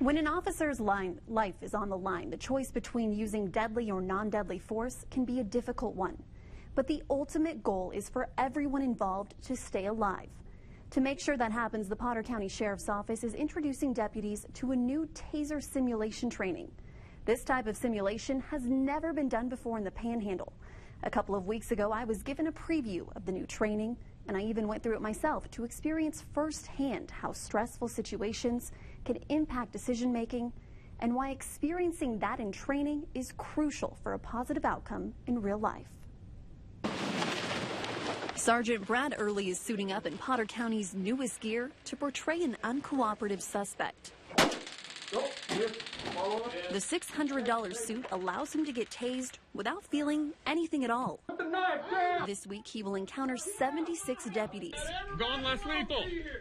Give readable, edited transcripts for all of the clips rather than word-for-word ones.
When an officer's life is on the line, the choice between using deadly or non-deadly force can be a difficult one. But the ultimate goal is for everyone involved to stay alive. To make sure that happens, the Potter County Sheriff's Office is introducing deputies to a new Taser simulation training. This type of simulation has never been done before in the Panhandle. A couple of weeks ago, I was given a preview of the new training, and I even went through it myself to experience firsthand how stressful situations can impact decision-making and why experiencing that in training is crucial for a positive outcome in real life. Sergeant Brad Early is suiting up in Potter County's newest gear to portray an uncooperative suspect. The $600 suit allows him to get tased without feeling anything at all. This week, he will encounter 76 deputies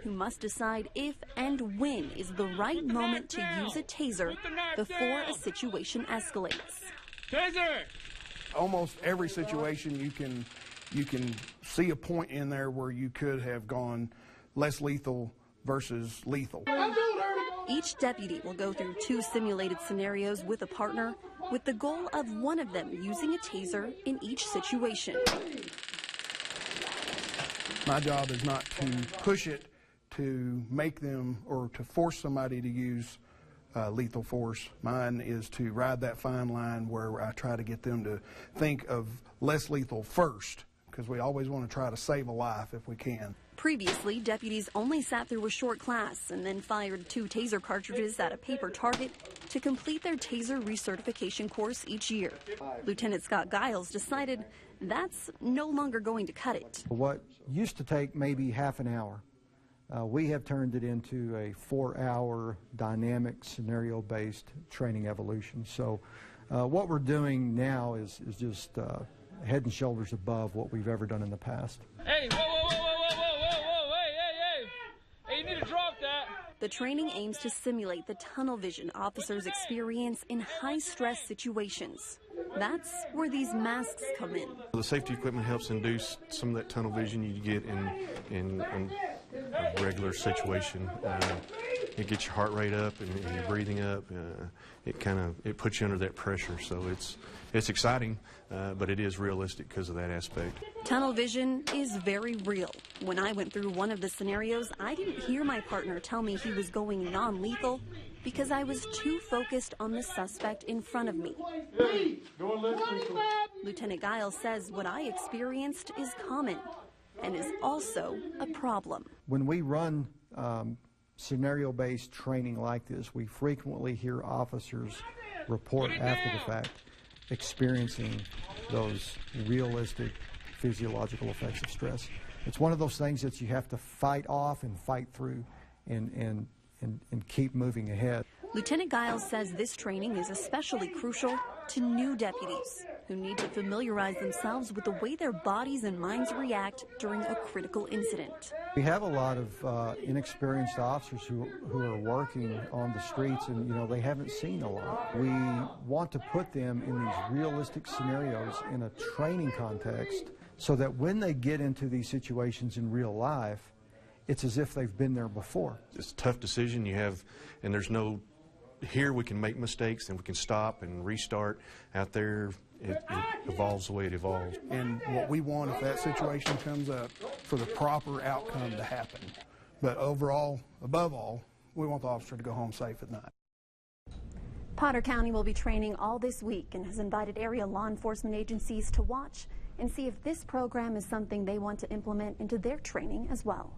who must decide if and when is the right moment to use a taser before a situation escalates. Taser! Almost every situation you can see a point in there where you could have gone less lethal versus lethal. Each deputy will go through 2 simulated scenarios with a partner, with the goal of one of them using a taser in each situation. My job is not to push it to make them or to force somebody to use lethal force. Mine is to ride that fine line where I try to get them to think of less lethal first, because we always want to try to save a life if we can. Previously, deputies only sat through a short class and then fired 2 taser cartridges at a paper target to complete their taser recertification course each year. Lieutenant Scott Giles decided that's no longer going to cut it. What used to take maybe half an hour, we have turned it into a 4-hour dynamic scenario-based training evolution. So what we're doing now is just head and shoulders above what we've ever done in the past. Hey, whoa, whoa, whoa, whoa, whoa, whoa, whoa, hey, you need to drop that. The training aims to simulate the tunnel vision officers experience in high-stress situations. That's where these masks come in. The safety equipment helps induce some of that tunnel vision you get in a regular situation. It gets your heart rate up and your breathing up. It puts you under that pressure. So it's exciting, but it is realistic because of that aspect. Tunnel vision is very real. When I went through one of the scenarios, I didn't hear my partner tell me he was going non-lethal because I was too focused on the suspect in front of me. Lieutenant Giles says what I experienced is common and is also a problem. When we run scenario-based training like this, we frequently hear officers report after the fact experiencing those realistic physiological effects of stress. It's one of those things that you have to fight off and fight through and keep moving ahead. Lieutenant Giles says this training is especially crucial to new deputies who need to familiarize themselves with the way their bodies and minds react during a critical incident. We have a lot of inexperienced officers who are working on the streets, and they haven't seen a lot. We want to put them in these realistic scenarios in a training context so that when they get into these situations in real life, it's as if they've been there before. It's a tough decision you have, and there's no, here we can make mistakes and we can stop and restart. Out there, it evolves the way it evolves. And what we want, if that situation comes up, for the proper outcome to happen. But overall, above all, we want the officer to go home safe at night. Potter County will be training all this week and has invited area law enforcement agencies to watch and see if this program is something they want to implement into their training as well.